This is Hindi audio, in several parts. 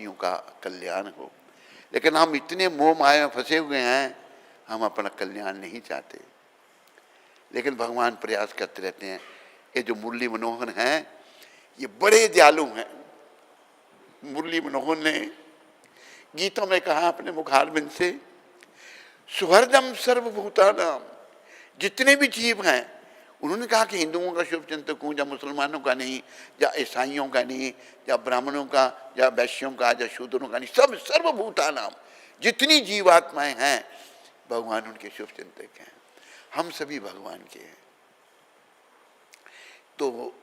पापियों का कल्याण हो। लेकिन हम इतने मोह माया में फंसे हुए हैं, हम अपना कल्याण नहीं चाहते, लेकिन भगवान प्रयास करते रहते हैं। ये जो मुरली मनोहर हैं, ये बड़े दयालु हैं। मुरली मनोहर ने गीता में कहा अपने मुखारबिंद से, सुहृदम सर्वभूतानाम, जितने भी जीव हैं, उन्होंने कहा कि हिंदुओं का शुभ चिंतक हूँ, या मुसलमानों का नहीं, या ईसाइयों का नहीं, या ब्राह्मणों का, या वैश्यों का, या शूद्रों का नहीं, सब सर्वभूतानाम, जितनी जीवात्माएं हैं भगवान उनके शुभ चिंतक हैं। हम सभी भगवान के हैं। तो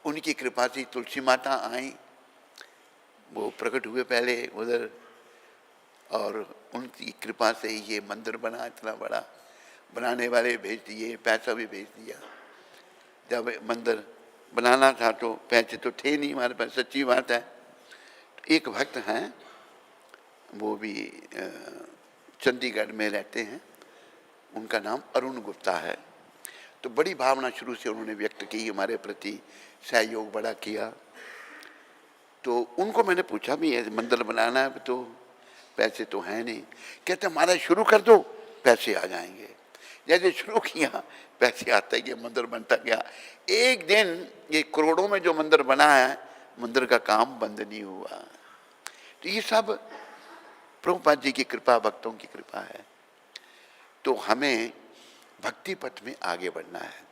उनकी कृपा से तुलसी माता आई, वो प्रकट हुए पहले उधर, और उनकी कृपा से ये मंदिर बना, इतना बड़ा। बनाने वाले भेज दिए, पैसा भी भेज दिया। जब मंदिर बनाना था तो पैसे तो थे नहीं हमारे पास, सच्ची बात है। एक भक्त हैं, वो भी चंडीगढ़ में रहते हैं, उनका नाम अरुण गुप्ता है। तो बड़ी भावना शुरू से उन्होंने व्यक्त की, हमारे प्रति सहयोग बड़ा किया। तो उनको मैंने पूछा भी, मंदिर बनाना है तो पैसे तो हैं नहीं। कहते हमारा शुरू कर दो, पैसे आ जाएंगे। जैसे शुरू किया, पैसे आते गए, मंदिर बनता गया। एक दिन ये करोड़ों में जो मंदिर बना है, मंदिर का काम बंद नहीं हुआ। तो ये सब प्रभुपाद जी की कृपा, भक्तों की कृपा है। तो हमें भक्ति पथ में आगे बढ़ना है।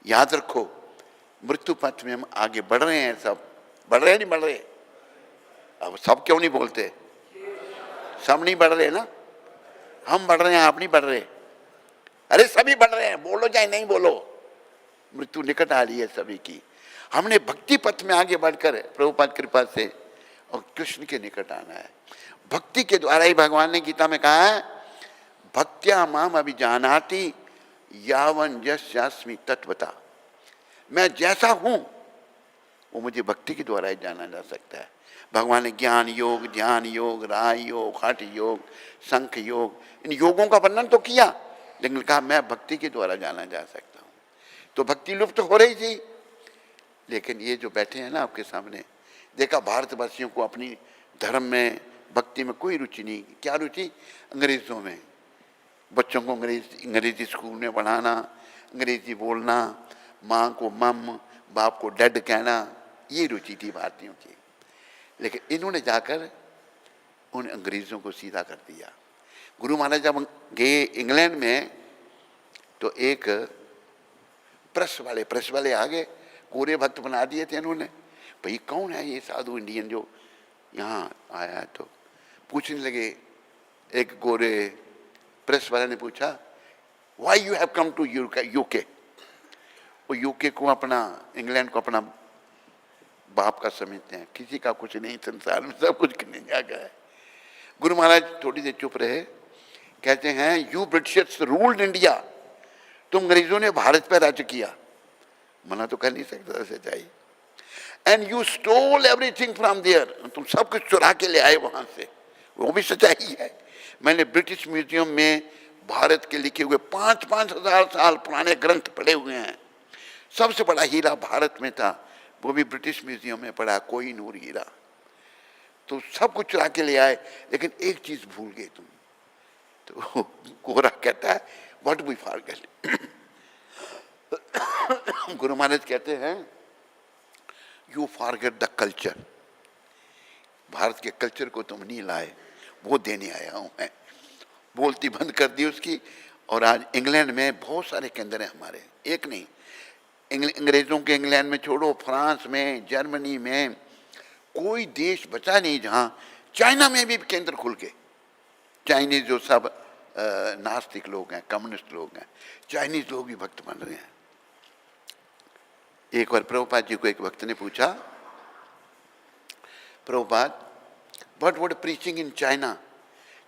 याद रखो, मृत्यु पथ में हम आगे बढ़ रहे हैं। सब बढ़ रहे हैं, नहीं बढ़ रहे? अब सब क्यों नहीं बोलते? सब नहीं बढ़ रहे ना, हम बढ़ रहे हैं, आप नहीं बढ़ रहे। अरे सभी बढ़ रहे हैं, बोलो चाहे नहीं बोलो, मृत्यु निकट आ रही है सभी की। हमने भक्ति पथ में आगे बढ़कर प्रभुपाद कृपा से और कृष्ण के निकट आना है। भक्ति के द्वारा ही भगवान ने गीता में कहा है, भक्त्या माम अभिजानाति यावन यस्यास्मि तत्वता। मैं जैसा हूं वो मुझे भक्ति के द्वारा ही जाना जा सकता है। भगवान ने ज्ञान योग, ध्यान योग, राय योग, हठ योग, संख योग, इन योगों का वर्णन तो किया, लेकिन कहा मैं भक्ति के द्वारा जाना जा सकता हूं। तो भक्ति लुप्त हो रही थी, लेकिन ये जो बैठे हैं ना आपके सामने, देखा भारतवासियों को अपनी धर्म में, भक्ति में कोई रुचि नहीं। क्या रुचि? अंग्रेजों में। बच्चों को अंग्रेजी स्कूल में पढ़ाना, अंग्रेजी बोलना, माँ को मम, बाप को डैड कहना, ये रुचि थी भारतीयों की। लेकिन इन्होंने जाकर उन अंग्रेजों को सीधा कर दिया। गुरु महाराज जब गए इंग्लैंड में, तो एक प्रेस वाले आ गए, कोरे भक्त बना दिए थे इन्होंने। भाई कौन है ये साधु इंडियन जो यहाँ आया है? तो पूछने लगे, एक गोरे प्रेस वाले ने पूछा, why you have come to UK. वो यूके को अपना, इंग्लैंड को अपना बाप का समझते हैं। किसी का कुछ नहीं, संसार में सब कुछ करने जा गया है। गुरु महाराज थोड़ी देर चुप रहे, कहते हैं, यू ब्रिटिशर्स रूल्ड इंडिया, तुम अंग्रेजों ने भारत पर राज्य किया। मना तो कर नहीं सकता सच्चाई। And you stole everything from there, तुम सब कुछ चुरा के ले आए वहां से, वो भी सच्चाई है। मैंने ब्रिटिश म्यूजियम में भारत के लिखे हुए 5-5 हजार साल पुराने ग्रंथ पढ़े हुए हैं। सबसे बड़ा हीरा भारत में था, वो भी ब्रिटिश म्यूजियम में पड़ा, कोहिनूर हीरा। तो सब कुछ चुरा के ले आए, लेकिन एक चीज भूल गए तुम। तो कोरा कहता है, what we forget. Guru Maharaj कहते हैं, you forget the culture. Bharat के कल्चर को तुम नहीं लाए, वो देने आया हूं मैं। बोलती बंद कर दी उसकी। और आज इंग्लैंड में बहुत सारे केंद्र हैं हमारे, एक नहीं। अंग्रेजों के इंग्लैंड में छोड़ो, फ्रांस में, जर्मनी में, कोई देश बचा नहीं जहां। चाइना में भी केंद्र खुल के, चाइनीज जो सब नास्तिक लोग हैं, कम्युनिस्ट लोग हैं, चाइनीज लोग भी भक्त बन रहे हैं। एक बार प्रभुपाद जी को एक भक्त ने पूछा, Prabhupada, what would preaching in China,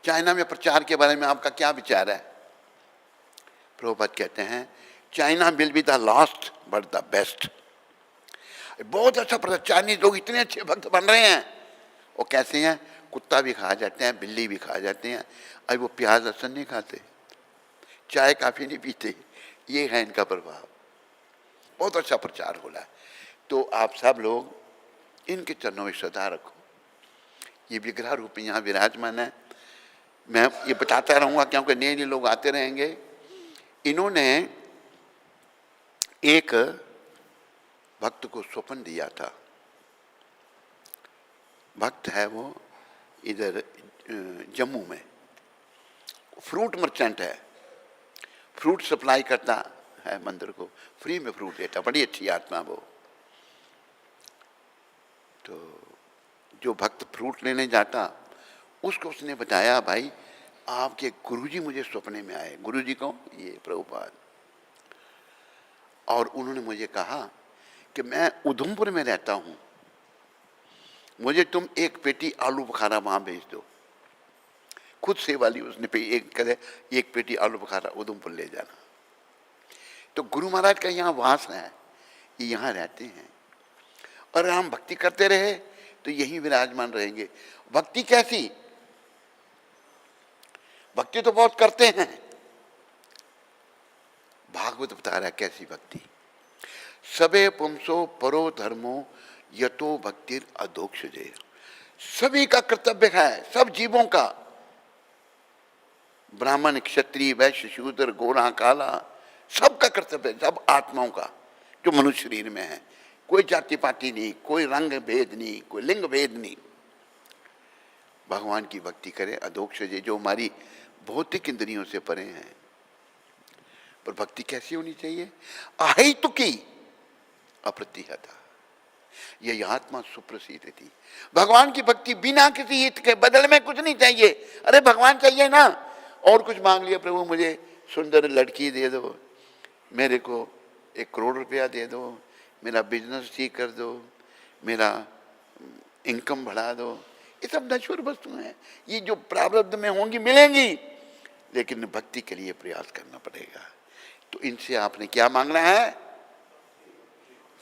China में प्रचार के बारे में आपका क्या विचार है? प्रभुपाद कहते हैं, China will be the last but the best. बहुत अच्छा प्रचार, चाइनीज लोग इतने अच्छे भक्त बन रहे हैं। वो कैसे हैं? कुत्ता भी खा जाते हैं, बिल्ली भी खा जाते हैं। अभी वो प्याज लहसुन नहीं खाते, चाय काफी नहीं पीते। ये है इनका प्रभाव। बहुत अच्छा प्रचार हो रहा है। तो आप सब लोग इनके चरणों में श्रद्धा रखो। ये विग्रह रूप में यहाँ विराजमान है। मैं ये बताता रहूँगा क्योंकि नए नए लोग आते रहेंगे। इन्होंने एक भक्त को स्वप्न दिया था। भक्त है वो इधर जम्मू में, फ्रूट मर्चेंट है, फ्रूट सप्लाई करता है मंदिर को, फ्री में फ्रूट देता, बड़ी अच्छी आत्मा वो। तो जो भक्त फ्रूट लेने जाता उसको उसने बताया, भाई आपके गुरुजी मुझे सपने में आए। गुरुजी को ये प्रभुपाद, और उन्होंने मुझे कहा कि मैं उधमपुर में रहता हूँ, मुझे तुम एक पेटी आलू बुखारा वहाँ भेज दो। खुद सेवा ली उसने, पे एक पेटी आलू बुखारा उधमपुर ले जाना। तो गुरु महाराज का यहाँ वास है, ये यहाँ रहते हैं, और हम भक्ति करते रहे तो यहीं विराजमान रहेंगे। भक्ति कैसी? भक्ति तो बहुत करते हैं, भागवत बता रहा है कैसी भक्ति। सबे पुंसो परो धर्मो यतो भक्तिर अधोक्षजे। सभी का कर्तव्य है, सब जीवों का, ब्राह्मण क्षत्रिय वैश्य शूद्र गोरा काला, सबका कर्तव्य है, सब आत्माओं का जो मनुष्य शरीर में है। कोई जाति पाति नहीं, कोई रंग भेद नहीं, कोई लिंग भेद नहीं। भगवान की भक्ति करें अधोक्षजे, जो हमारी भौतिक इंद्रियों से परे हैं। पर भक्ति कैसी होनी चाहिए? अहेतुकी अप्रतिहता, यह आत्मा सुप्रसिद्ध थी। भगवान की भक्ति बिना किसी हित के, बदल में कुछ नहीं चाहिए। अरे भगवान चाहिए ना, और कुछ मांग लिया, प्रभु मुझे सुंदर लड़की दे दो, मेरे को 1 करोड़ रुपया दे दो, मेरा बिजनेस ठीक कर दो, मेरा इनकम बढ़ा दो, ये सब नश्वर वस्तुएं हैं। ये जो प्रारब्ध में होंगी मिलेंगी, लेकिन भक्ति के लिए प्रयास करना पड़ेगा। तो इनसे आपने क्या मांगना है?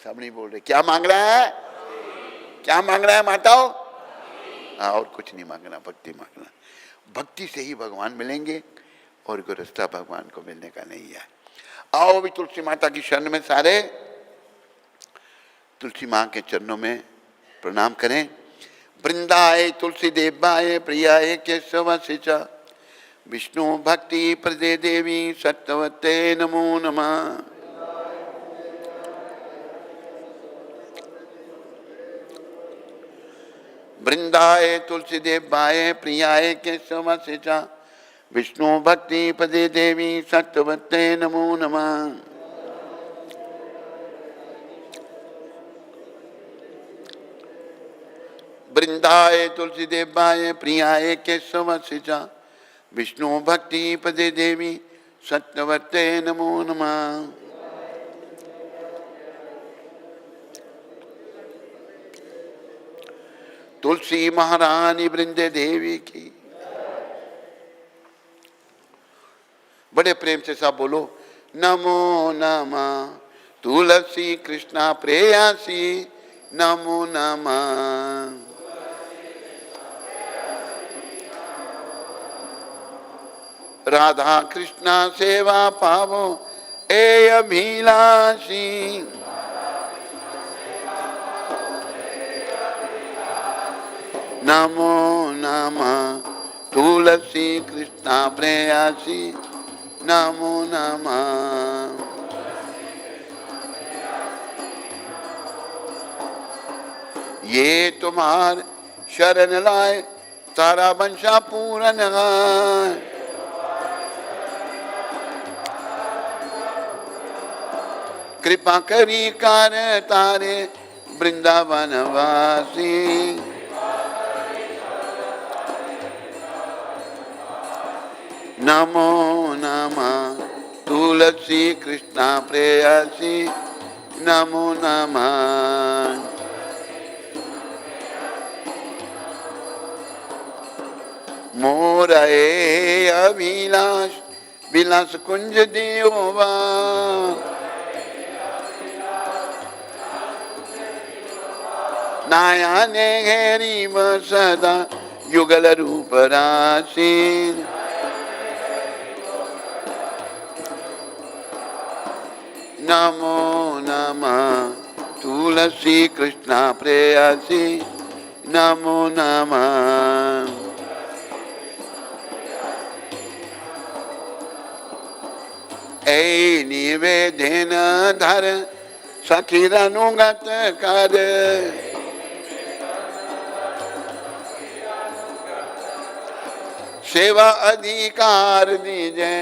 सब नहीं बोल रहे, क्या मांग रहा है? क्या मांग रहा है माताओं? और कुछ नहीं मांगना, भक्ति मांगना। भक्ति से ही भगवान मिलेंगे, और कोई रास्ता भगवान को मिलने का नहीं है। आओ अभी तुलसी माता की शरण में सारे तुलसी माँ के चरणों में प्रणाम करें। वृंदाए तुलसी देवाय प्रियाय केशवसिचा विष्णु भक्ति प्रदे देवी सत्यवते नमो नमः। वृंदाए तुलसी देवाय प्रियाय केशवसिचा विष्णु भक्ति प्रदे देवी सत्यवते नमो नमः। वृंदाए तुलसी देवाय प्रियाय केशवसिचा विष्णु भक्ति पदे देवी सत्यवते नमो नमः। तुलसी महारानी वृंदे देवी की। बड़े प्रेम से सब बोलो, नमो नमः तुलसी कृष्णा प्रेयसी, नमो नमः। राधा कृष्णा सेवा पावो ए अभिलाषी, नमो नमः तुलसी कृष्णा प्रेयसी, नमो नमः। ये तुम्हार शरण लाए तारा वंशा पूरन है, कृपा करी कार तारे वृंदावन वासी। नमो नमः तुलसी कृष्णा प्रेयसी, नमो नमः। मोरे अभिलाष विलास कुंज देवा, नायाने घेरी सदा युगल रूप राशि। नमो नमः तुलसी कृष्णा प्रेयसी, नमो नमः। निवेदेन धर सखीरनुगत कर। सेवा अधिकार दीजे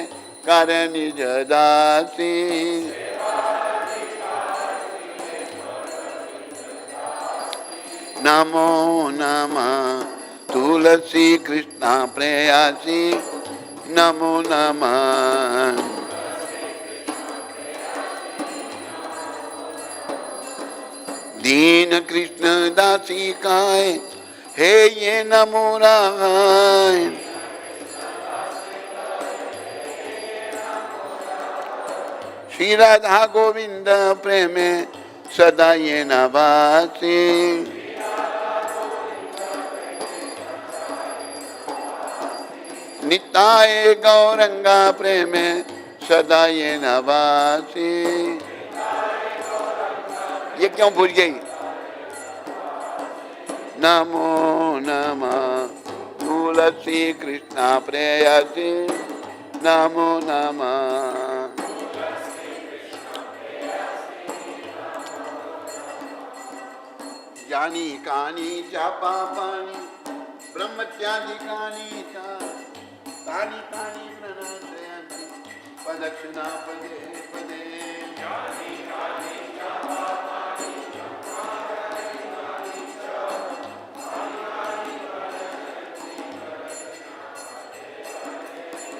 कर निज दासी। नमो नमः तुलसी कृष्णा प्रेयसी। नमो नमः दीन कृष्ण दासी काय हे ये नमो राय। श्री राधा गोविंद प्रेमे सदा ये नवासी। निताय गौरंगा प्रेमे सदा ये नवासी। ये क्यों भूल गई? नमो नमः तुलसी कृष्णा प्रेयसी। नमो नमः जानी कानी च पापानि ब्रह्मत्यादिकानि च तानि तानि प्रणाशयन्ति प्रदक्षिणा पदे पदे।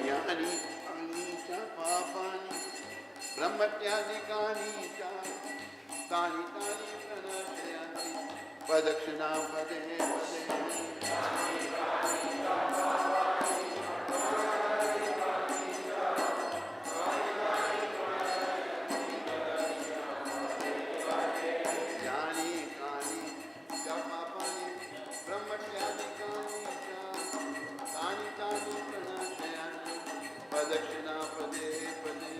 यानि कानि च पापानि ब्रह्मत्यादिकानि च तानि तानि प्रणाशयन्ति प्रदक्षिणा पदे पदे। यानि कानि च पापानि ब्रह्मत्यादिकानि च तानि तानि प्रणाशयन्ति प्रदक्षिणा पदे पदे।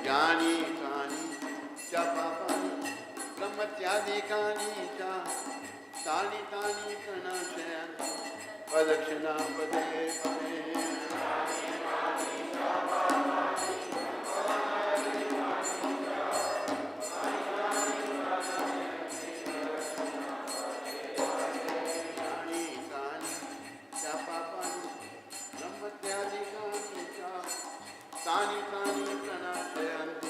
यानि कानि च पापानि ब्रह्मत्यादिकानि च तानि तानि प्रणाशयन्ति प्रदक्षिणा पदे पदे। यानि कानि च पापानि ब्रह्मत्यादिकानि च तानि तानि प्रणाशयन्ति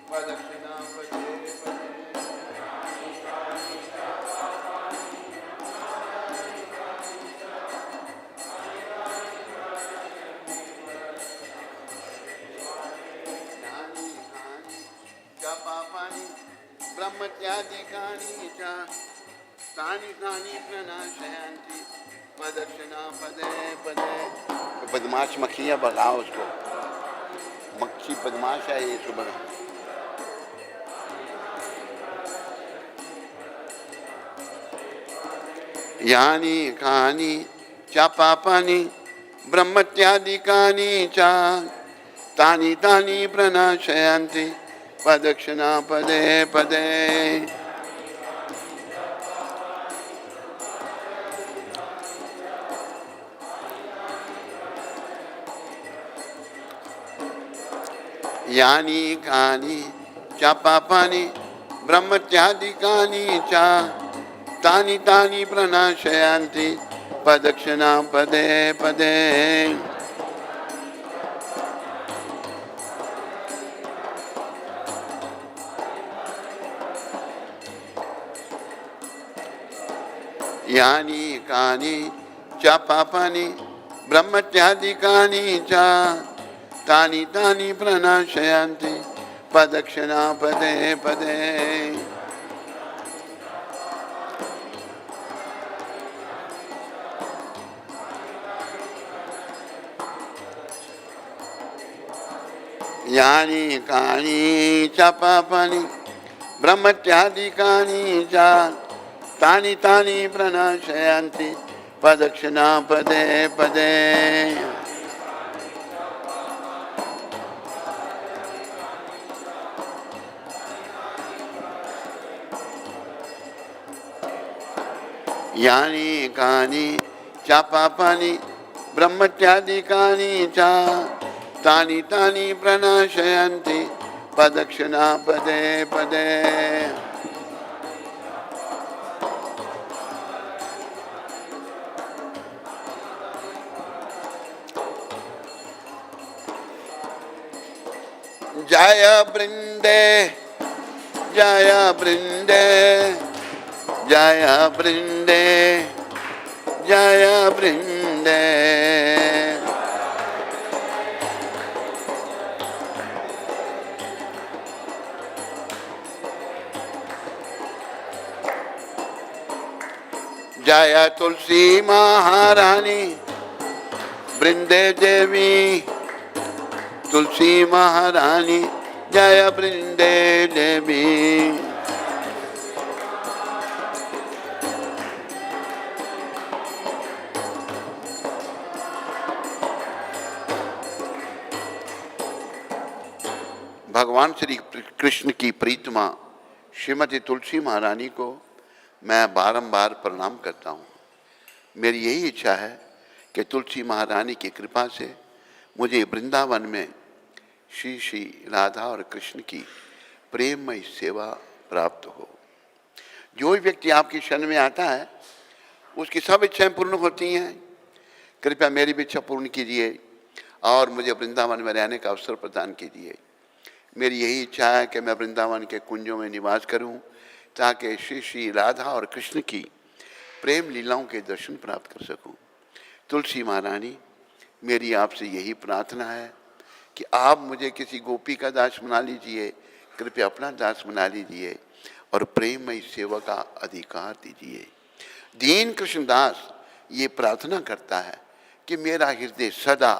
प्रदक्षिणा पदे पदे। यानि कानि च पापानि ब्रह्मत्यादिकानि च तानि तानि प्रणाशयन्ति प्रदक्षिणा पदे पदे। बदमाश मक्खी है, भगाओ उसको। मक्खी बदमाश है ये सुबह। यानि कानि च पापानि ब्रह्मत्यादिकानि च तानि तानि प्रणाशयन्ति प्रदक्षिणा पदे पदे। यानि कानि च पापानि ब्रह्मत्यादिकानि च तानि तानि प्रणाशयन्ति प्रदक्षिणा पदे पदे। यानि कानि च पापानि ब्रह्मत्यादिकानि च तानि तानि प्रणाशयन्ति प्रदक्षिणा पदे पदे। यानि कानि च पापानि ब्रह्मत्यादिकानि च तानि तानि प्रणाशयन्ति प्रदक्षिणा पदे पदे। यानी कानि च पापानि ब्रह्मत्यादिकानि च तानि तानि प्रणाशयन्ति प्रदक्षिणा पदे पदे। जय बृंदे जय बृंदे जय बृंदे जय बृंदे। जय तुलसी महारानी बृंदे देवी तुलसी महारानी जय बृंदे देवी। भगवान श्री कृष्ण की प्रीतमा श्रीमती तुलसी महारानी को मैं बारंबार प्रणाम करता हूँ। मेरी यही इच्छा है कि तुलसी महारानी की कृपा से मुझे वृंदावन में श्री श्री राधा और कृष्ण की प्रेममय सेवा प्राप्त हो। जो भी व्यक्ति आपकी शरण में आता है उसकी सब इच्छाएं पूर्ण होती हैं। कृपया मेरी भी इच्छा पूर्ण कीजिए और मुझे वृंदावन में रहने का अवसर प्रदान कीजिए। मेरी यही इच्छा है कि मैं वृंदावन के कुंजों में निवास करूं ताकि श्री श्री राधा और कृष्ण की प्रेम लीलाओं के दर्शन प्राप्त कर सकूं। तुलसी महारानी, मेरी आपसे यही प्रार्थना है कि आप मुझे किसी गोपी का दास बना लीजिए, कृपया अपना दास बना लीजिए और प्रेममय सेवा का अधिकार दीजिए। दीन कृष्णदास ये प्रार्थना करता है कि मेरा हृदय सदा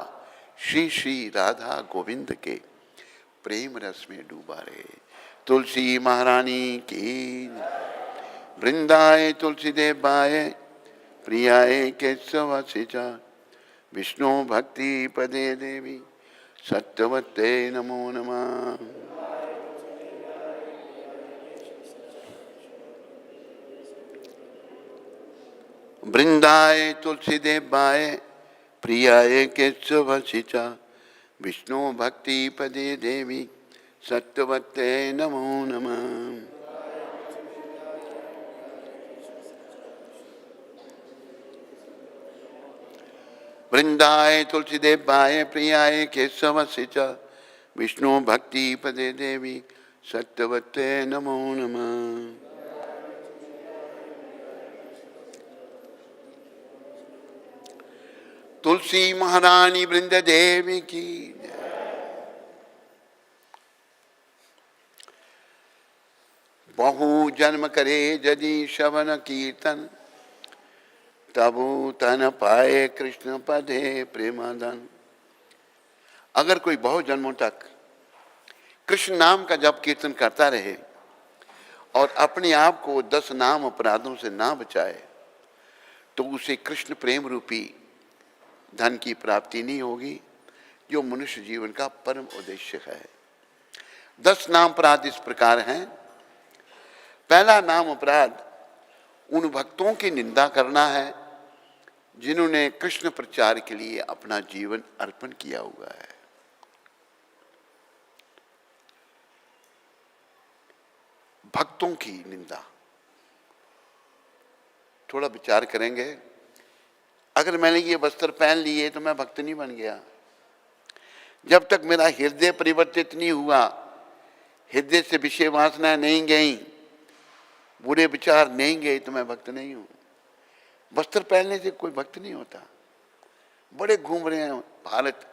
श्री श्री राधा गोविंद के प्रेम रस में डूबा रहे। तुलसी महारानी की। वृंदाए तुलसी देवाय प्रियाय केशवसिचा विष्णु भक्ति पदे देवी सत्यवते नमो नमः। वृंदाए तुलसी देवाय प्रियाय केशवसिचा विष्णु भक्ति पदे देवी सत्यवते नमो नमः। वृंदाय तुलसी देवाय प्रियाय केशवस्य च विष्णु भक्ति पदे देवी सत्यवते नमो नमः। तुलसी महारानी वृंद देवी की। बहु जन्म करे यदि श्रवण कीर्तन तबु तन पाए कृष्ण पदे प्रेमाधन। अगर कोई बहुत जन्मों तक कृष्ण नाम का जप कीर्तन करता रहे और अपने आप को 10 नाम अपराधों से ना बचाए तो उसे कृष्ण प्रेम रूपी धन की प्राप्ति नहीं होगी, जो मनुष्य जीवन का परम उद्देश्य है। 10 नाम अपराध इस प्रकार हैं। पहला नाम अपराध उन भक्तों की निंदा करना है जिन्होंने कृष्ण प्रचार के लिए अपना जीवन अर्पण किया हुआ है। भक्तों की निंदा, थोड़ा विचार करेंगे। अगर मैंने ये वस्त्र पहन लिए तो मैं भक्त नहीं बन गया। जब तक मेरा हृदय परिवर्तित नहीं हुआ, हृदय से विषय वासना नहीं गई, बुरे विचार नहीं गए, तो मैं भक्त नहीं हूं। वस्त्र पहनने से कोई भक्त नहीं होता। बड़े घूम रहे हैं, भारत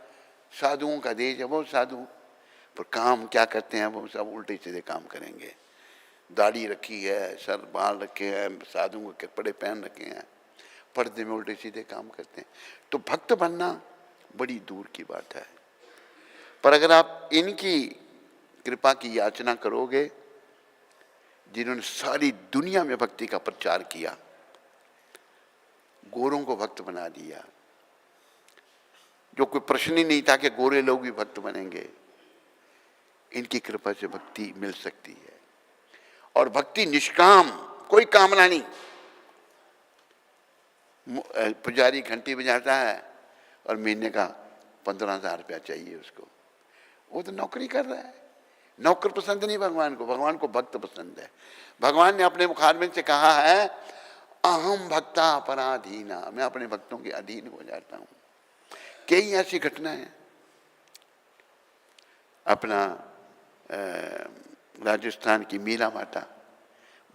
साधुओं का देश है, बहुत साधु, पर काम क्या करते हैं? वो सब उल्टे सीधे काम करेंगे। दाढ़ी रखी है, सर बाल रखे हैं, साधुओं के कपड़े पहन रखे हैं, पर्दे में उल्टे सीधे काम करते हैं। तो भक्त बनना बड़ी दूर की बात है। पर अगर आप इनकी कृपा की याचना करोगे, जिन्होंने सारी दुनिया में भक्ति का प्रचार किया, गोरों को भक्त बना दिया, जो कोई प्रश्न ही नहीं था कि गोरे लोग भी भक्त बनेंगे, इनकी कृपा से भक्ति मिल सकती है। और भक्ति निष्काम, कोई कामना नहीं। पुजारी घंटी बजाता है और महीने का 15,000 रुपया चाहिए उसको। वो तो नौकरी कर रहा है। नौकर पसंद नहीं भगवान को, भगवान को भक्त पसंद है। भगवान ने अपने मुखारबिंद से कहा है, अहम भक्ता पराधीना, मैं अपने भक्तों के अधीन हो जाता हूं। कई ऐसी घटना है। अपना राजस्थान की मीरा माता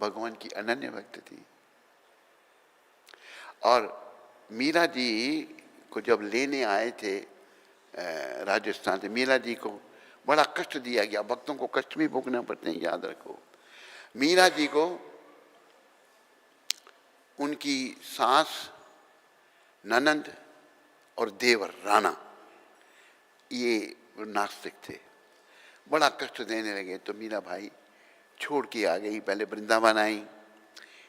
भगवान की अनन्य भक्त थी, और मीरा जी को जब लेने आए थे राजस्थान से, मीरा जी को बड़ा कष्ट दिया गया। भक्तों को कष्ट भी भोगना पड़ते हैं, याद रखो। मीरा जी को उनकी सास, ननंद और देवर राणा, ये नास्तिक थे, बड़ा कष्ट देने लगे। तो मीरा भाई छोड़ के आ गई। पहले वृंदावन आई,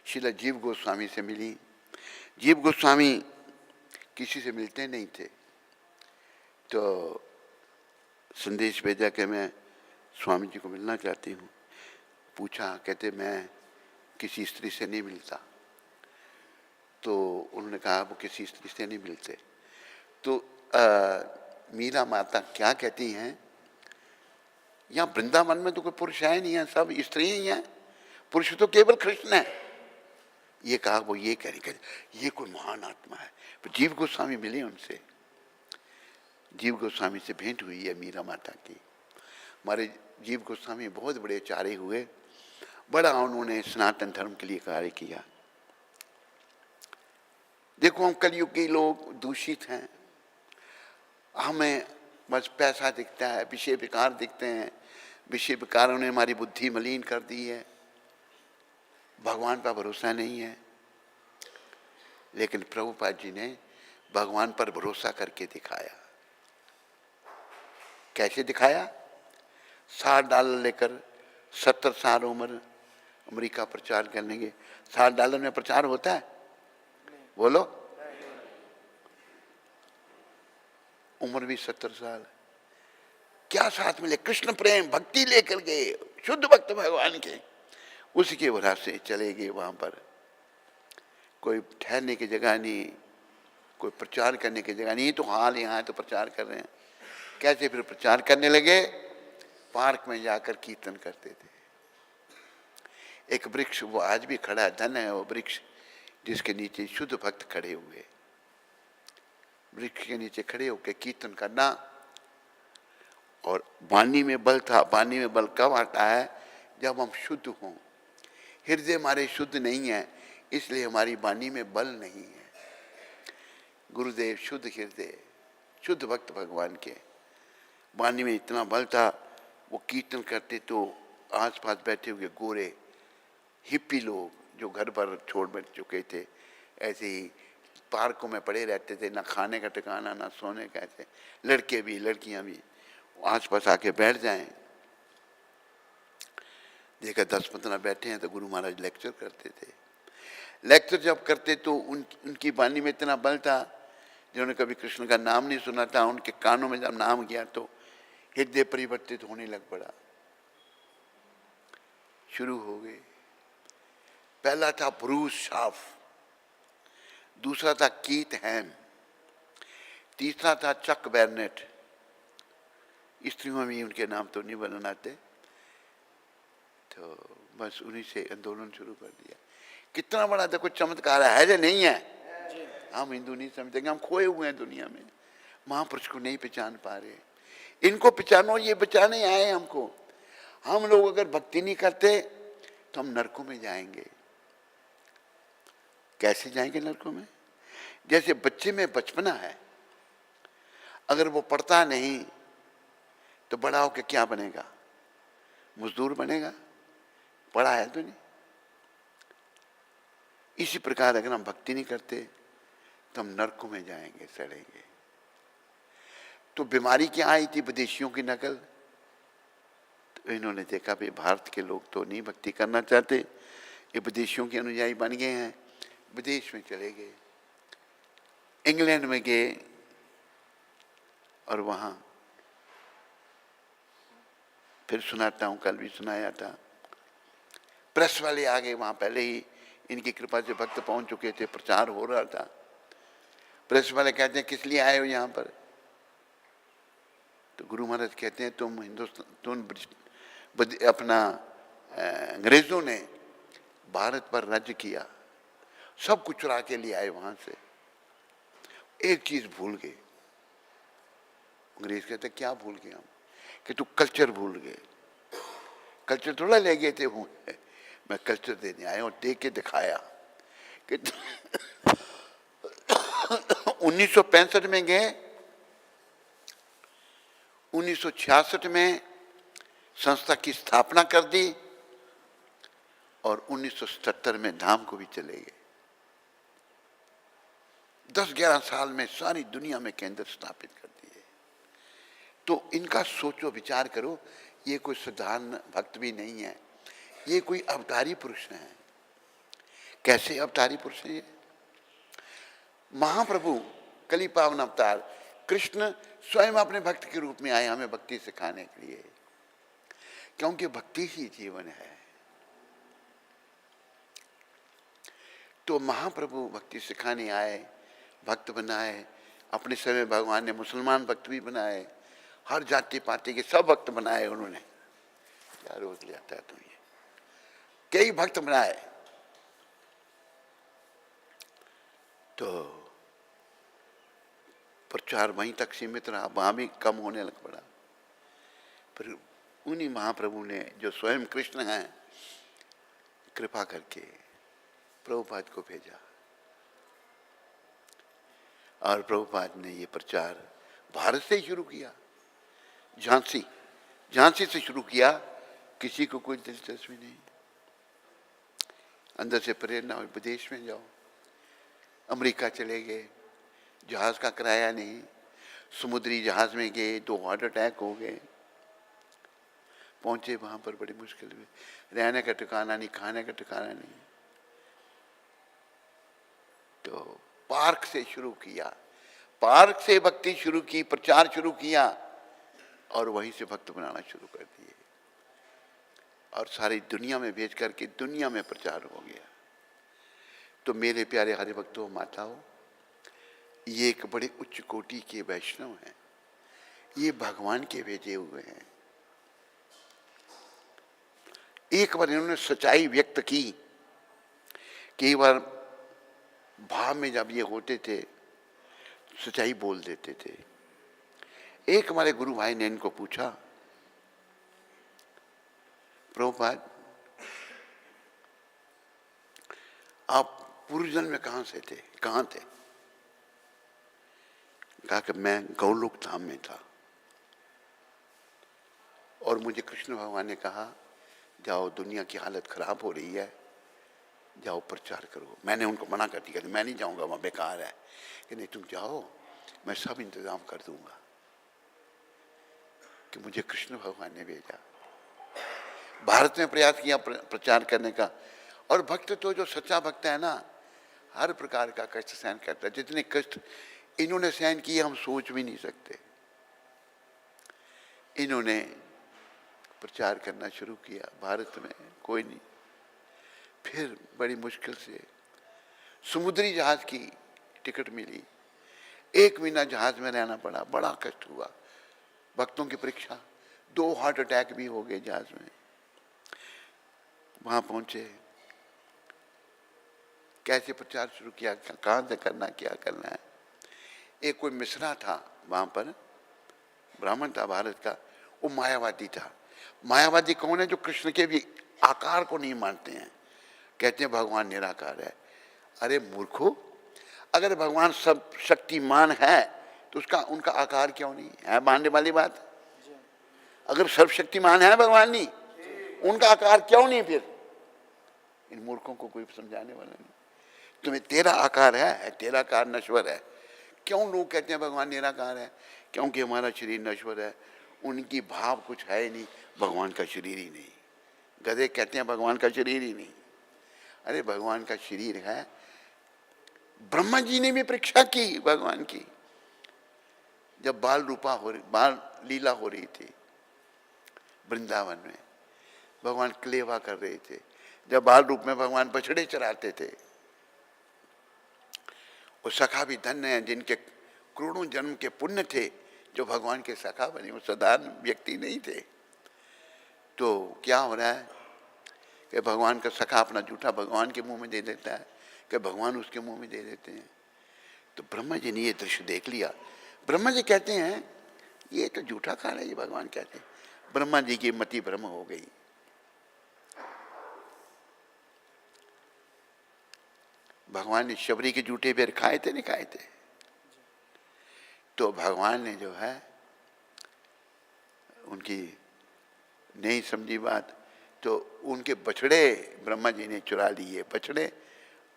श्रील जीव गोस्वामी से मिली। जीव गोस्वामी किसी से मिलते नहीं थे, तो संदेश भेजा कि मैं स्वामी जी को मिलना चाहती हूँ। पूछा, कहते मैं किसी स्त्री से नहीं मिलता। तो उन्होंने कहा वो किसी स्त्री से नहीं मिलते। तो मीरा माता क्या कहती हैं, यहाँ वृंदावन में तो कोई पुरुष है नहीं है, सब स्त्री ही हैं, पुरुष तो केवल कृष्ण है। ये कहा, वो ये कह रही, ये कोई महान आत्मा है। तो जीव गोस्वामी मिले उनसे, जीव गोस्वामी से भेंट हुई है मीरा माता की। हमारे जीव गोस्वामी बहुत बड़े आचार्य हुए, बड़ा उन्होंने सनातन धर्म के लिए कार्य किया। देखो, हम कलयुग के लोग दूषित हैं, हमें बस पैसा दिखता है, विषय विकार दिखते हैं। विषय विकारों ने हमारी बुद्धि मलिन कर दी है, भगवान पर भरोसा नहीं है। लेकिन प्रभुपाद जी ने भगवान पर भरोसा करके दिखाया। कैसे दिखाया? $60 लेकर 70 साल उम्र अमेरिका प्रचार करने के। $60 में प्रचार होता है? बोलो। उम्र भी 70 साल। क्या साथ मिले? कृष्ण प्रेम भक्ति लेकर गए, शुद्ध भक्त भगवान के, उसके वजह से चले गए। वहां पर कोई ठहरने की जगह नहीं, कोई प्रचार करने की जगह नहीं। तो हाल यहाँ तो प्रचार कर रहे हैं। कैसे फिर प्रचार करने लगे? पार्क में जाकर कीर्तन करते थे। एक वृक्ष, वो आज भी खड़ा है, धन है वो वृक्ष जिसके नीचे शुद्ध भक्त खड़े हुए। वृक्ष के नीचे खड़े होकर कीर्तन करना। और वाणी में बल था। वाणी में बल कब आता है? जब हम शुद्ध हों। हृदय हमारे शुद्ध नहीं है, इसलिए हमारी वाणी में बल नहीं है। गुरुदेव शुद्ध हृदय, शुद्ध भक्त भगवान के, वाणी में इतना बल था। वो कीर्तन करते तो आसपास बैठे हुए गोरे हिप्पी लोग जो घर पर छोड़ बैठ चुके थे, ऐसे ही पार्कों में पड़े रहते थे, ना खाने का ठिकाना ना सोने का। ऐसे लड़के भी लड़कियां भी आसपास आके बैठ जाएं। देखा 10-15 बैठे हैं तो गुरु महाराज लेक्चर करते थे। लेक्चर जब करते तो उनकी वाणी में इतना बल था, जिन्होंने कभी कृष्ण का नाम नहीं सुना था, उनके कानों में जब नाम गया तो हृदय परिवर्तित होने लग पड़ा। शुरू हो गए। पहला था ब्रूस शाफ, दूसरा था कीथ हैम, तीसरा था चक बैरनेट। स्त्रियों में उनके नाम तो नहीं बनाते, तो बस उन्हीं से आंदोलन शुरू कर दिया। कितना बड़ा देखो चमत्कार है या नहीं है? हम हिंदू नहीं समझते, हम खोए हुए हैं दुनिया में, महापुरुष को नहीं पहचान पा रहे। इनको पहचानो, ये बचाने आए हमको। हम लोग अगर भक्ति नहीं करते तो हम नरकों में जाएंगे। कैसे जाएंगे नरकों में? जैसे बच्चे में बचपना है, अगर वो पढ़ता नहीं तो बड़ा होकर क्या बनेगा? मजदूर बनेगा। पढ़ा है तो नहीं। इसी प्रकार अगर हम भक्ति नहीं करते तो हम नरकों में जाएंगे, सड़ेंगे। तो बीमारी क्या आई थी? विदेशियों की नकल। तो इन्होंने देखा भाई भारत के लोग तो नहीं भक्ति करना चाहते, ये विदेशियों के अनुयायी बन गए हैं। विदेश में चले गए, इंग्लैंड में गए, और वहां फिर सुनाता हूं, कल भी सुनाया था, प्रेस वाले आ गए। वहां पहले ही इनकी कृपा से भक्त पहुंच चुके थे, प्रचार हो रहा था। प्रेस वाले कहते हैं किस लिए आए हो यहाँ पर? तो गुरु महाराज कहते हैं तुम अपना अंग्रेजों ने भारत पर राज्य किया, सब कुछ चुरा के लिए आए वहां से, एक चीज भूल गए। अंग्रेज कहते क्या भूल गए हम? कि तू कल्चर भूल गए। कल्चर थोड़ा ले गए थे वो, मैं कल्चर देने आया और दे के दिखाया कि 1965 में गए, 1966 में संस्था की स्थापना कर दी और 1977 में धाम को भी चले गए। 10-11 साल में सारी दुनिया में केंद्र स्थापित कर दिए। तो इनका सोचो विचार करो, ये कोई साधारण भक्त भी नहीं है, ये कोई अवतारी पुरुष है। कैसे अवतारी पुरुष है ये? महाप्रभु कली पावन अवतार कृष्ण स्वयं अपने भक्त के रूप में आए हमें भक्ति सिखाने के लिए, क्योंकि भक्ति ही जीवन है। तो महाप्रभु भक्ति सिखाने आए, भक्त बनाए। अपने समय भगवान ने मुसलमान भक्त भी बनाए, हर जाति पाति के सब भक्त बनाए उन्होंने। क्या रोज ले आता है तो ये कई भक्त बनाए। तो प्रचार वहीं तक सीमित रहा, वहां भी कम होने लग पड़ा। फिर उन्हीं महाप्रभु ने जो स्वयं कृष्ण हैं कृपा करके प्रभुपाद को भेजा और प्रभुपाद ने ये प्रचार भारत से ही शुरू किया। झांसी से शुरू किया, किसी को कोई दिलचस्पी नहीं, अंदर से प्रेरणा और विदेश में जाओ। अमेरिका चले गए, जहाज का किराया नहीं, समुद्री जहाज में गए, 2 हार्ट अटैक हो गए, पहुंचे वहां पर बड़ी मुश्किल में, रहने का ठिकाना नहीं, खाने का ठिकाना नहीं। तो पार्क से शुरू किया, पार्क से भक्ति शुरू की, प्रचार शुरू किया और वहीं से भक्त बनाना शुरू कर दिए और सारी दुनिया में भेज करके दुनिया में प्रचार हो गया। तो मेरे प्यारे हरि भक्तों, माताओं, ये एक बड़े उच्च कोटि के वैष्णव हैं, ये भगवान के भेजे हुए हैं। एक बार इन्होंने सच्चाई व्यक्त की, कई बार भाव में जब ये होते थे सच्चाई बोल देते थे। एक हमारे गुरु भाई ने इनको पूछा, प्रभुपाद आप पूर्व जन्म में कहां से थे, कहां थे? कहा कि मैं गौलोक धाम में था और मुझे कृष्ण भगवान ने कहा जाओ, दुनिया की हालत खराब हो रही है, जाओ प्रचार करो। मैंने उनको मना कर दिया, मैं नहीं जाऊंगा, वहां बेकार है। कि नहीं, तुम जाओ, मैं सब इंतजाम कर दूंगा। कि मुझे कृष्ण भगवान ने भेजा, भारत में प्रयास किया प्रचार करने का। और भक्त तो जो सच्चा भक्त है ना, हर प्रकार का कष्ट सहन करता है। जितने कष्ट इन्होंने सहन किए हम सोच भी नहीं सकते। इन्होंने प्रचार करना शुरू किया भारत में, कोई नहीं। फिर बड़ी मुश्किल से समुद्री जहाज की टिकट मिली, 1 महीना जहाज में रहना पड़ा, बड़ा कष्ट हुआ। भक्तों की परीक्षा, 2 हार्ट अटैक भी हो गए जहाज में। वहां पहुंचे, कैसे प्रचार शुरू किया, कहां से करना, क्या करना है। एक कोई मिश्रा था वहां पर, ब्राह्मण था भारत का, वो मायावादी था। मायावादी कौन है? जो कृष्ण के भी आकार को नहीं मानते हैं, कहते हैं भगवान निराकार है। अरे मूर्खो, अगर भगवान सब शक्तिमान है तो उसका उनका आकार क्यों नहीं है? मानने वाली बात। अगर सर्वशक्तिमान है भगवान नहीं, उनका आकार क्यों नहीं? फिर इन मूर्खों को कोई समझाने वाला नहीं। तुम्हें तेरा आकार है, तेरा आकार नश्वर है। क्यों लोग कहते हैं भगवान निराकार है? क्योंकि हमारा शरीर नश्वर है, उनकी भाव कुछ है ही नहीं, भगवान का शरीर ही नहीं। गधे कहते हैं भगवान का शरीर ही नहीं। अरे भगवान का शरीर है। ब्रह्मा जी ने भी परीक्षा की भगवान की, जब बाल लीला हो रही थी वृंदावन में, भगवान क्लेवा कर रहे थे। जब बाल रूप में भगवान बछड़े चराते थे, वो सखा भी धन्य हैं जिनके करोड़ों जन्म के पुण्य थे, जो भगवान के सखा बने। वो साधारण व्यक्ति नहीं थे। तो क्या हो रहा है कि भगवान का सखा अपना जूठा भगवान के मुंह में दे देता है, कि भगवान उसके मुंह में दे देते हैं। तो ब्रह्मा जी ने ये दृश्य देख लिया। ब्रह्मा जी कहते हैं ये तो जूठा खा रहा है, ये भगवान कहते हैं। ब्रह्मा जी की मति भ्रम हो गई। भगवान ने शबरी के जूठे बेर खाए थे, नहीं खाए थे? तो भगवान ने जो है उनकी नहीं समझी बात, तो उनके बछड़े ब्रह्मा जी ने चुरा लिए, बछड़े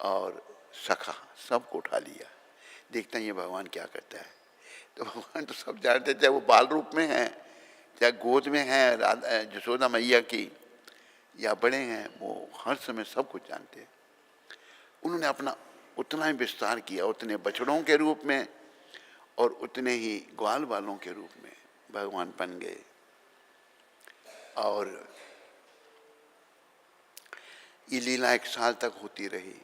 और सखा सबको उठा लिया। देखते हैं ये भगवान क्या करता है। तो भगवान तो सब जानते, चाहे वो बाल रूप में है, चाहे गोद में है राधा यशोदा मैया की, या बड़े हैं, वो हर समय सब कुछ जानते हैं। उन्होंने अपना उतना ही विस्तार किया, उतने बछड़ों के रूप में और उतने ही ग्वाल वालों के रूप में भगवान बन गए। और ये लीला 1 साल तक होती रही।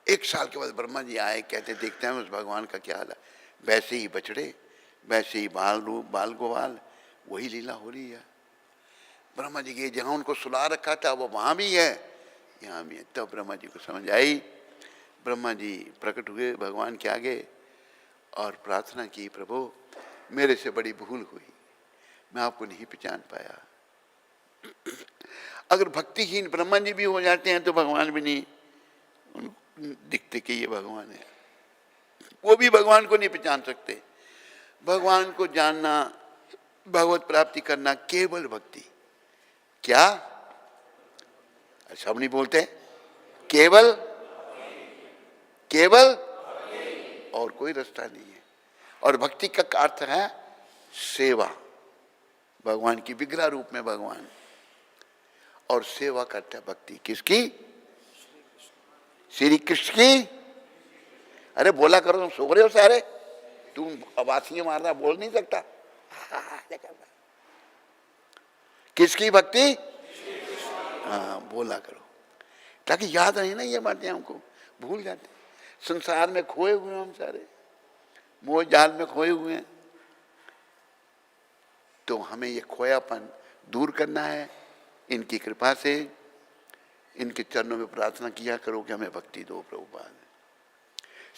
1 साल के बाद ब्रह्मा जी आए, कहते देखते हैं उस भगवान का क्या हाल है। वैसे ही बछड़े, वैसे ही बाल रूप, बाल गोवाल, वही लीला हो रही है। ब्रह्मा जी के जहाँ उनको सुला रखा था वो वहाँ भी है, यहाँ भी है। तब ब्रह्मा जी को समझ आई। ब्रह्मा जी प्रकट हुए भगवान के आगे और प्रार्थना की, प्रभु मेरे से बड़ी भूल हुई, मैं आपको नहीं पहचान पाया। अगर भक्तिहीन ब्रह्मा जी भी हो जाते हैं तो भगवान भी नहीं दिखते कि ये भगवान है। वो भी भगवान को नहीं पहचान सकते। भगवान को जानना, भगवत प्राप्ति करना केवल भक्ति। क्या सब नहीं बोलते? केवल, केवल, और कोई रास्ता नहीं है। और भक्ति का अर्थ है सेवा, भगवान की विग्रह रूप में भगवान, और सेवा करता है भक्ति किसकी? श्री कृष्ण की। अरे बोला करो, तुम सो रहे हो सारे, तुम आवासियां मार रहा, बोल नहीं सकता। किसकी भक्ति? हाँ बोला करो, ताकि याद रहे ना ये बातें, हमको भूल जाते। संसार में खोए हुए हम सारे, मोह जाल में खोए हुए हैं। तो हमें ये खोयापन दूर करना है। इनकी कृपा से, इनके चरणों में प्रार्थना किया करो कि हमें भक्ति दो प्रभुपाद।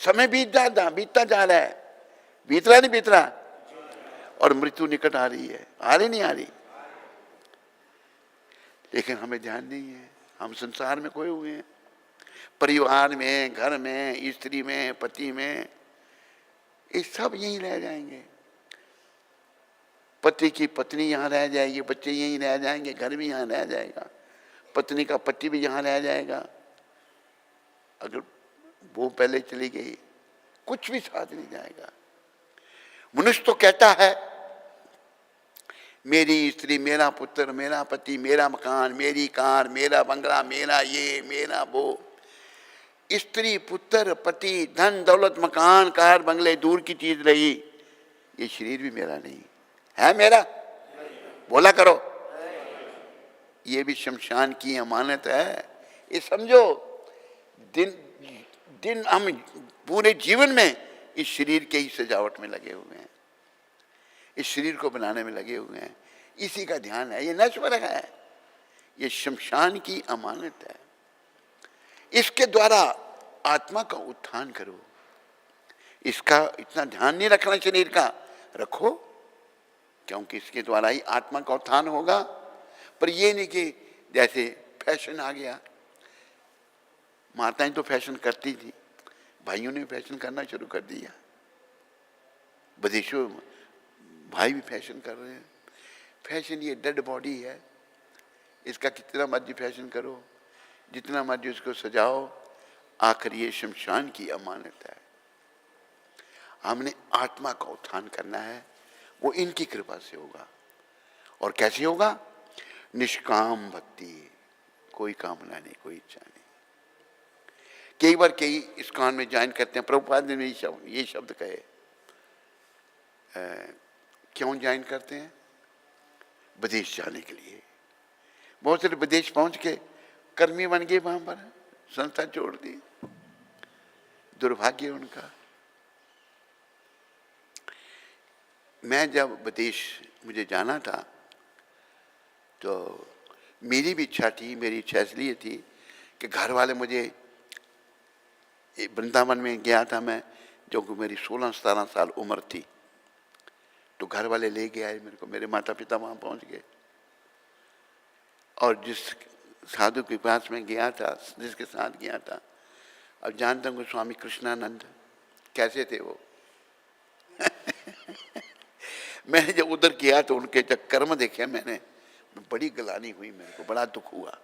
समय बीतता जा रहा है, बीत रहा नहीं बीत रहा, और मृत्यु निकट आ रही है, आ रही नहीं आ रही, लेकिन हमें ध्यान नहीं है। हम संसार में खोए हुए हैं, परिवार में, घर में, स्त्री में, पति में, ये सब यहीं रह जाएंगे। पति की पत्नी यहाँ रह जाएगी, बच्चे यहीं रह जाएंगे, घर भी यहाँ रह जाएगा, पत्नी का पति भी यहाँ रह जाएगा। अगर वो पहले चली गई, कुछ भी साथ नहीं जाएगा। मनुष्य तो कहता है मेरी स्त्री, मेरा पुत्र, मेरा पति, मेरा मकान, मेरी कार, मेरा बंगला, मेरा ये, मेरा वो। स्त्री, पुत्र, पति, धन दौलत, मकान, कार, बंगले दूर की चीज रही, ये शरीर भी मेरा नहीं है। मेरा बोला करो, ये भी शमशान की अमानत है। ये समझो, दिन हम पूरे जीवन में इस शरीर के ही सजावट में लगे हुए हैं, इस शरीर को बनाने में लगे हुए हैं, इसी का ध्यान है। ये नश्वर है, ये शमशान की अमानत है। इसके द्वारा आत्मा का उत्थान करो। इसका इतना ध्यान नहीं रखना शरीर का, रखो, क्योंकि इसके द्वारा ही आत्मा का उत्थान होगा। पर ये नहीं कि जैसे फैशन आ गया, माताएं तो फैशन करती थी, भाइयों ने फैशन करना शुरू कर दिया, विदेशों भाई भी फैशन कर रहे हैं। फैशन ये डेड बॉडी है, इसका कितना मर्जी फैशन करो, जितना मर्जी उसको सजाओ, आखिर ये शमशान की अमानत है। हमने आत्मा का उत्थान करना है, वो इनकी कृपा से होगा। और कैसे होगा? निष्काम भक्ति, कोई कामना नहीं, कोई इच्छा नहीं। कई बार कई इस कान में ज्वाइन करते हैं, प्रभुपाद ने ये शब्द कहे, क्यों ज्वाइन करते हैं? विदेश जाने के लिए। बहुत सारे विदेश पहुंच के कर्मी बन गए, वहां पर संस्था छोड़ दी, दुर्भाग्य उनका। मैं जब विदेश मुझे जाना था तो मेरी भी इच्छा थी, मेरी इच्छा इसलिए थी कि घर वाले मुझे, वृंदावन में गया था मैं, जो कि मेरी 16-17 साल उम्र थी, तो घर वाले ले गए मेरे को, मेरे माता पिता वहाँ पहुँच गए। और जिस साधु के पास में गया था, जिसके साथ गया था, अब जानता हूँ स्वामी कृष्णानंद कैसे थे वो। मैंने जब उधर किया तो उनके जब कर्म देखे मैंने, बड़ी गलानी हुई, मेरे को बड़ा दुख हुआ।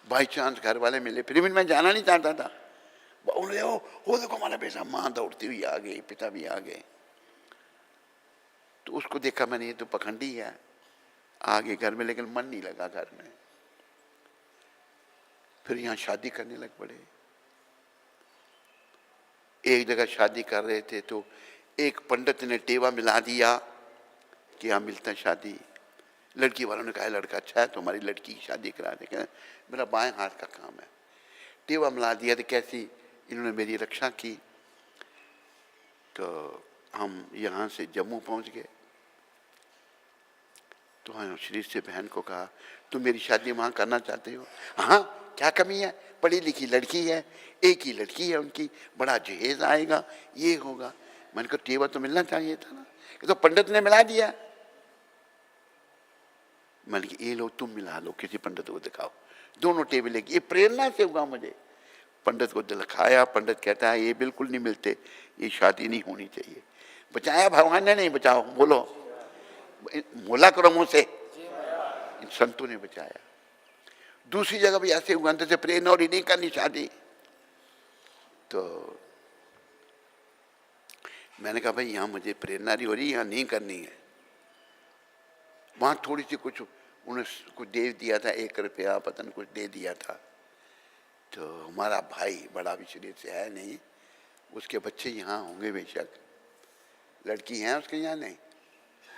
बाई चांस घर वाले मिले, फिर भी मैं जाना नहीं चाहता था। बोले वो देखो हमारा बेटा, माँ दौड़ती हुई आ गई, पिता भी आ गए। तो उसको देखा मैंने, ये तो पखंडी है, आ गए घर में, लेकिन मन नहीं लगा घर में। फिर यहाँ शादी करने लग पड़े। एक जगह शादी कर रहे थे तो एक पंडित ने टेवा मिला दिया कि यहाँ मिलता है शादी। लड़की वालों ने कहा लड़का अच्छा है, तुम्हारी लड़की की शादी करा दे। मेरा बाएं हाथ का काम है। टेवा मिला दिया तो कैसी इन्होंने मेरी रक्षा की। तो हम यहाँ से जम्मू पहुँच गए। तो हाँ, श्री से बहन को कहा तुम मेरी शादी वहाँ करना चाहते हो? हाँ, क्या कमी है, पढ़ी लिखी लड़की है, एक ही लड़की है उनकी, बड़ा जहेज आएगा, ये होगा। मैंने कहा टेवा तो मिलना चाहिए था ना, ये तो पंडित ने मिला दिया। मैंने कहा ये लो तुम मिला लो, किसी पंडित को दिखाओ। दोनों टेबल लेके, ये प्रेरणा से हुआ मुझे। पंडित को दिखाया, पंडित कहता है ये बिल्कुल नहीं मिलते, ये शादी नहीं होनी चाहिए। बचाया भगवान ने, नहीं बचाओ, बोलो मोला करो मुंह से, इन संतों ने बचाया। दूसरी जगह भी ऐसे हुआ, अंदर से प्रेरणा और नहीं करनी शादी। तो मैंने कहा भाई यहाँ मुझे प्रेरणा नहीं हो रही, यहाँ नहीं करनी है। वहाँ थोड़ी सी कुछ उन्होंने कुछ दे दिया था, 1 रुपया पतन कुछ दे दिया था। तो हमारा भाई बड़ा भी शरीर से है नहीं, उसके बच्चे यहाँ होंगे बेशक, लड़की हैं उसके यहाँ नहीं,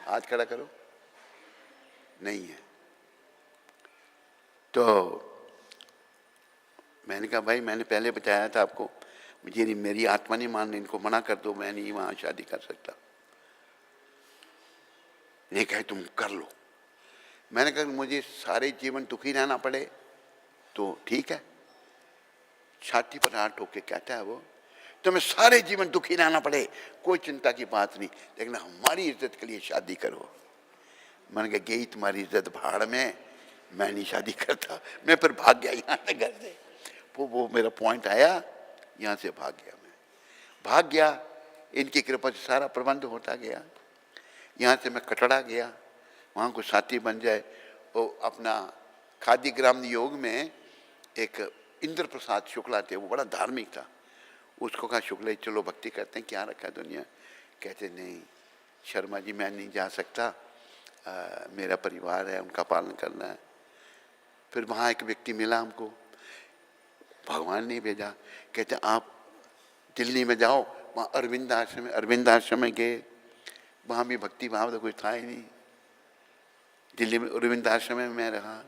हाथ खड़ा करो, नहीं है। तो मैंने कहा भाई मैंने पहले बताया था आपको, मुझे नहीं, मेरी आत्मा नहीं मान, इनको मना कर दो, मैं नहीं वहाँ शादी कर सकता। नहीं कहे तुम कर लो। मैंने कहा मुझे सारे जीवन दुखी रहना पड़े तो ठीक है। छाती पर हाथ ठोक के कहता है वो, तुम्हें सारे जीवन दुखी रहना पड़े कोई चिंता की बात नहीं, लेकिन हमारी इज्जत के लिए शादी करो। मैंने कहा गई तुम्हारी इज्जत भाड़ में, मैं नहीं शादी करता। मैं फिर भाग गया यहाँ से, घर से। वो मेरा पॉइंट आया, यहाँ से भाग गया। मैं भाग गया, इनकी कृपा से सारा प्रबंध होता गया। यहाँ से मैं कटड़ा गया, वहाँ को साथी बन जाए। वो अपना खादी ग्राम योग में एक इंद्र प्रसाद शुक्ला थे, वो बड़ा धार्मिक था। उसको कहा शुक्ला चलो भक्ति करते हैं, क्या रखा है दुनिया। कहते नहीं शर्मा जी मैं नहीं जा सकता, मेरा परिवार है, उनका पालन करना है। फिर वहाँ एक व्यक्ति मिला हमको, भगवान ने भेजा। कहते आप दिल्ली में जाओ, वहाँ अरविंद आश्रम में गए, वहाँ भी भक्ति भाव तो कुछ था ही नहीं। दिल्ली में अरविंद आश्रम में मैं रहा।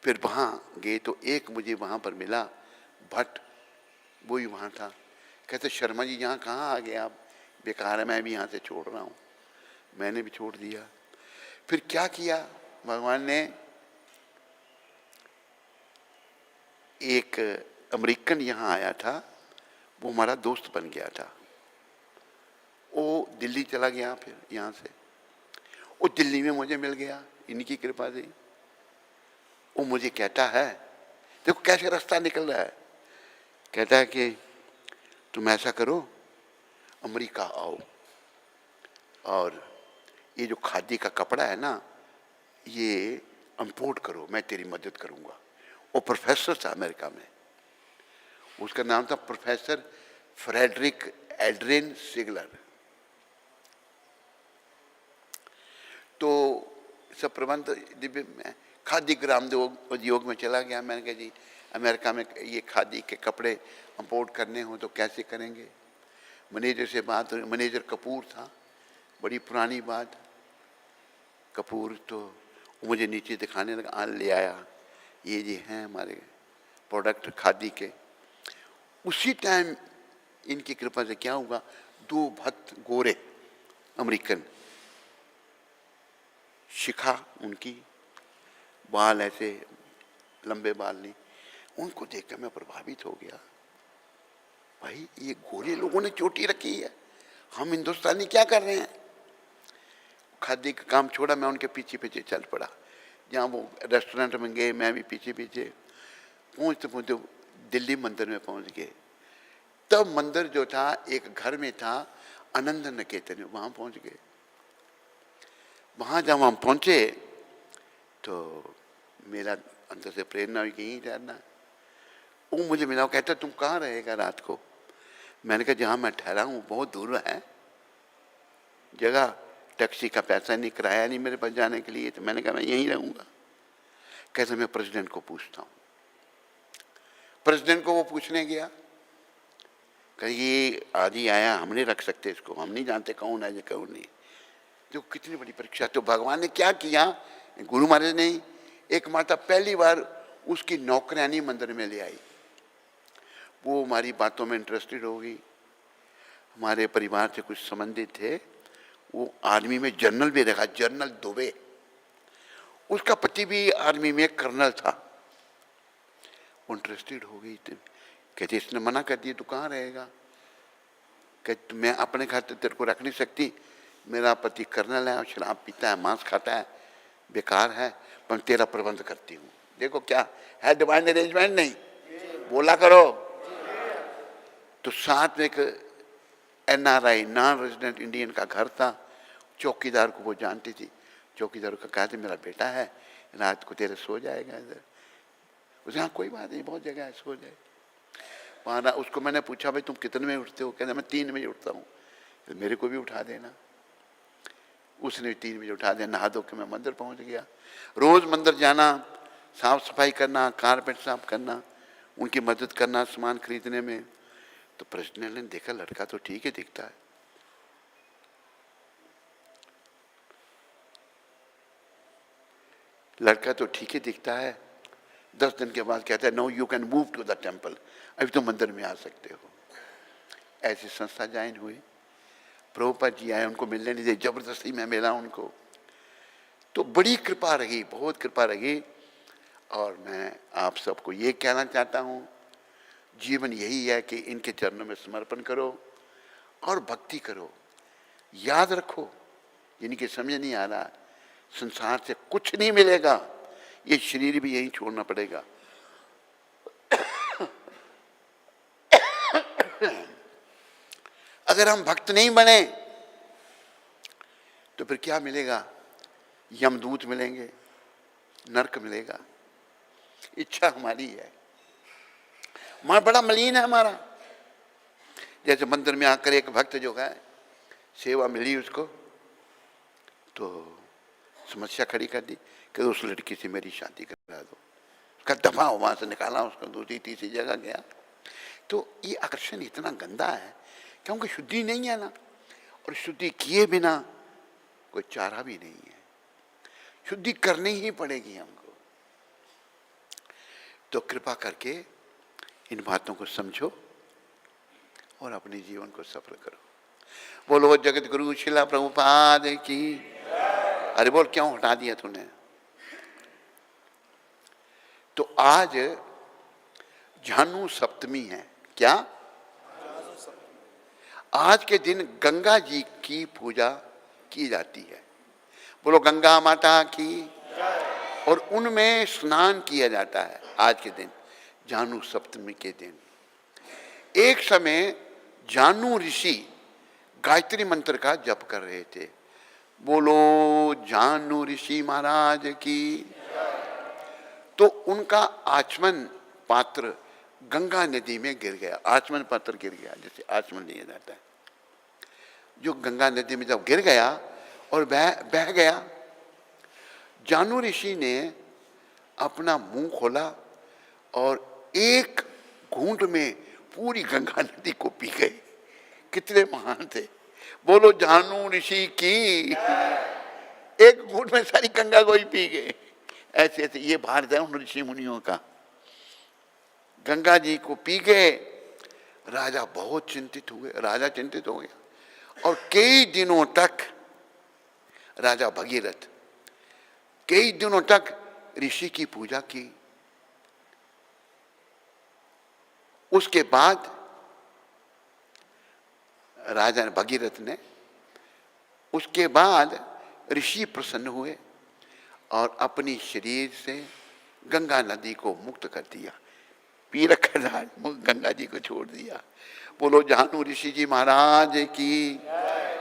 फिर वहाँ गए तो एक मुझे वहाँ पर मिला भट्ट, वो ही वहाँ था। कहते शर्मा जी यहाँ कहाँ आ गए आप, बेकार है, मैं भी यहाँ से छोड़ रहा हूँ। मैंने भी छोड़ दिया। फिर क्या किया भगवान ने, एक अमेरिकन यहाँ आया था, वो हमारा दोस्त बन गया था। वो दिल्ली चला गया, फिर यहाँ से वो दिल्ली में मुझे मिल गया इनकी कृपा से। वो मुझे कहता है देखो कैसे रास्ता निकल रहा है, कहता है कि तुम ऐसा करो अमेरिका आओ और ये जो खादी का कपड़ा है ना ये इंपोर्ट करो, मैं तेरी मदद करूँगा। वो प्रोफेसर था अमेरिका में, उसका नाम था प्रोफेसर फ्रेडरिक एड्रिन सिगलर। तो सब प्रबंध दिव्य में खादी ग्राम उद्योग में चला गया। मैंने कहा जी अमेरिका में ये खादी के कपड़े इंपोर्ट करने हो तो कैसे करेंगे। मैनेजर से बात हुई, मैनेजर कपूर था, बड़ी पुरानी बात। कपूर तो मुझे नीचे दिखाने लगा, ले आया ये हैं हमारे प्रोडक्ट खादी के। उसी टाइम इनकी कृपा से क्या होगा, 2 भक्त गोरे अमेरिकन, शिखा उनकी, बाल ऐसे लंबे बाल नहीं, उनको देखकर मैं प्रभावित हो गया। भाई ये गोरे लोगों ने चोटी रखी है, हम हिंदुस्तानी क्या कर रहे हैं। खादी का काम छोड़ा, मैं उनके पीछे पीछे चल पड़ा। जहाँ वो रेस्टोरेंट में गए, मैं भी पीछे पीछे पहुँचते पहुँचते दिल्ली मंदिर में पहुँच गए। तब मंदिर जो था एक घर में था, आनंद निकेतन, वहाँ पहुँच गए। वहाँ जब हम पहुँचे तो मेरा अंदर से प्रेरणा हुई कि यहीं ठहरना। वो मुझे मिला, वो कहता तुम कहाँ रहेगा रात को। मैंने कहा जहाँ मैं ठहरा हूँ बहुत दूर है जगह, टैक्सी का पैसा नहीं, किराया नहीं मेरे पास जाने के लिए। तो मैंने कहा मैं यहीं रहूँगा। कहते मैं प्रेसिडेंट को पूछता हूँ। प्रेसिडेंट को वो पूछने गया, कहीं ये आदि आया, हम नहीं रख सकते इसको, हम नहीं जानते कौन है ये कौन नहीं। तो कितनी बड़ी परीक्षा। तो भगवान ने क्या किया, गुरु महाराज ने एक माता पहली बार उसकी नौकरानी मंदिर में ले आई। वो हमारी बातों में इंटरेस्टेड हो गई। हमारे परिवार से कुछ संबंधित थे, वो आर्मी में जनरल भी रखा, जनरल दुबे। उसका पति भी आर्मी में कर्नल था। वो इंटरेस्टेड हो गई। कहते इसने मना कर दिया, तू कहाँ रहेगा। कहते मैं अपने खाते तेरे को रख नहीं सकती, मेरा पति कर्नल है और शराब पीता है, मांस खाता है, बेकार है, पर तेरा प्रबंध करती हूँ। देखो क्या है, डिवाइन अरेंजमेंट नहीं, बोला करो। तो साथ में एक NRI, नॉन रेजिडेंट इंडियन का घर था। चौकीदार को वो जानती थी। चौकीदार को कहा था मेरा बेटा है, रात को तेरे सो जाएगा इधर। उसने हाँ कोई बात नहीं, बहुत जगह है, सो जाए। वहाँ उसको मैंने पूछा भाई तुम कितने में उठते हो। कहते मैं 3 बजे उठता हूँ। तो मेरे को भी उठा देना। उसने भी 3 बजे उठा दिया। नहा धो के मैं मंदिर पहुँच गया। रोज़ मंदिर जाना, साफ सफाई करना, कारपेट साफ करना, उनकी मदद करना सामान खरीदने में। तो प्रेसिडेंट ने देखा लड़का तो ठीक है दिखता है। लड़का तो ठीक ही दिखता है। 10 दिन के बाद कहता है no you can move to the temple, अभी तो मंदिर में आ सकते हो। ऐसी संस्था ज्वाइन हुई। प्रभुपाद जी आए, उनको मिलने नहीं दे, जबरदस्ती मैं मिला उनको। तो बड़ी कृपा रही, बहुत कृपा रही। और मैं आप सबको ये कहना चाहता हूँ, जीवन यही है कि इनके चरणों में समर्पण करो और भक्ति करो। याद रखो, जिनकी समझ नहीं आ रहा, संसार से कुछ नहीं मिलेगा, ये शरीर भी यहीं छोड़ना पड़ेगा। अगर हम भक्त नहीं बने तो फिर क्या मिलेगा, यमदूत मिलेंगे, नरक मिलेगा। इच्छा हमारी है, मन बड़ा मलिन है हमारा। जैसे मंदिर में आकर एक भक्त जो है, सेवा मिली उसको तो समस्या खड़ी कर दी कि उस लड़की से मेरी शादी करा दो। उसका दफा वहाँ से निकाला, उसको दूसरी तीसरी जगह गया। तो ये आकर्षण इतना गंदा है क्योंकि शुद्धि नहीं है ना, और शुद्धि किए बिना कोई चारा भी नहीं है। शुद्धि करनी ही पड़ेगी हमको। तो कृपा करके इन बातों को समझो और अपने जीवन को सफल करो। बोलो जगत गुरु शिला प्रभुपाद की। अरे बोल क्यों हटा दिया तूने। तो आज झानु सप्तमी है। क्या? आज के दिन गंगा जी की पूजा की जाती है। बोलो गंगा माता की। और उनमें स्नान किया जाता है आज के दिन, झानु सप्तमी के दिन। एक समय झानु ऋषि गायत्री मंत्र का जप कर रहे थे। बोलो झानु ऋषि महाराज की। तो उनका आचमन पात्र गंगा नदी में गिर गया। आचमन पात्र गिर गया, जैसे आचमन लिया जाता है, जो गंगा नदी में जब गिर गया और बह गया, झानु ऋषि ने अपना मुंह खोला और एक घूंट में पूरी गंगा नदी को पी गए। कितने महान थे। बोलो झानु ऋषि की। एक घूंट में सारी गंगा को ही पी गए। ऐसे ऐसे ये भारत है उन ऋषि मुनियों का। गंगा जी को पी गए राजा बहुत चिंतित हुए, राजा चिंतित हो गया और कई दिनों तक राजा भगीरथ कई दिनों तक ऋषि की पूजा की। उसके बाद राजा भगीरथ ने, उसके बाद ऋषि प्रसन्न हुए और अपनी शरीर से गंगा नदी को मुक्त कर दिया, पी रखा था, गंगा जी को छोड़ दिया। बोलो जानु ऋषि जी महाराज की,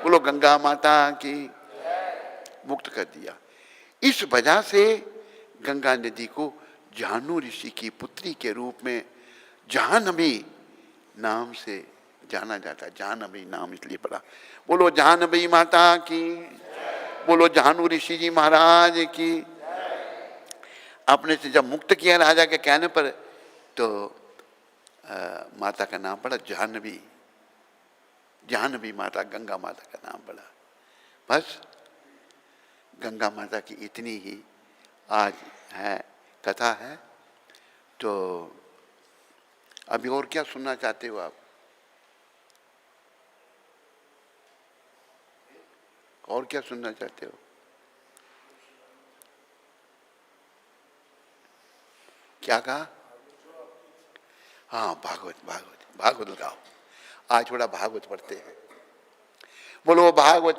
बोलो गंगा माता की, मुक्त कर दिया। इस वजह से गंगा नदी को जानु ऋषि की पुत्री के रूप में जाह्नवी नाम से जाना जाता है। जाह्नवी नाम इसलिए पड़ा। बोलो जाह्नवी माता की, बोलो जानु ऋषि जी महाराज की। आपने से जब मुक्त किया राजा के कहने पर तो माता का नाम पड़ा जाह्नवी। जाह्नवी माता, गंगा माता का नाम पड़ा। बस गंगा माता की इतनी ही आज है, कथा है। तो अभी और क्या सुनना चाहते हो आप? और क्या सुनना चाहते हो? क्या कहा? हाँ, भागवत, भागवत, भागवत गाओ। आज थोड़ा भागवत पढ़ते हैं। बोलो भागवत।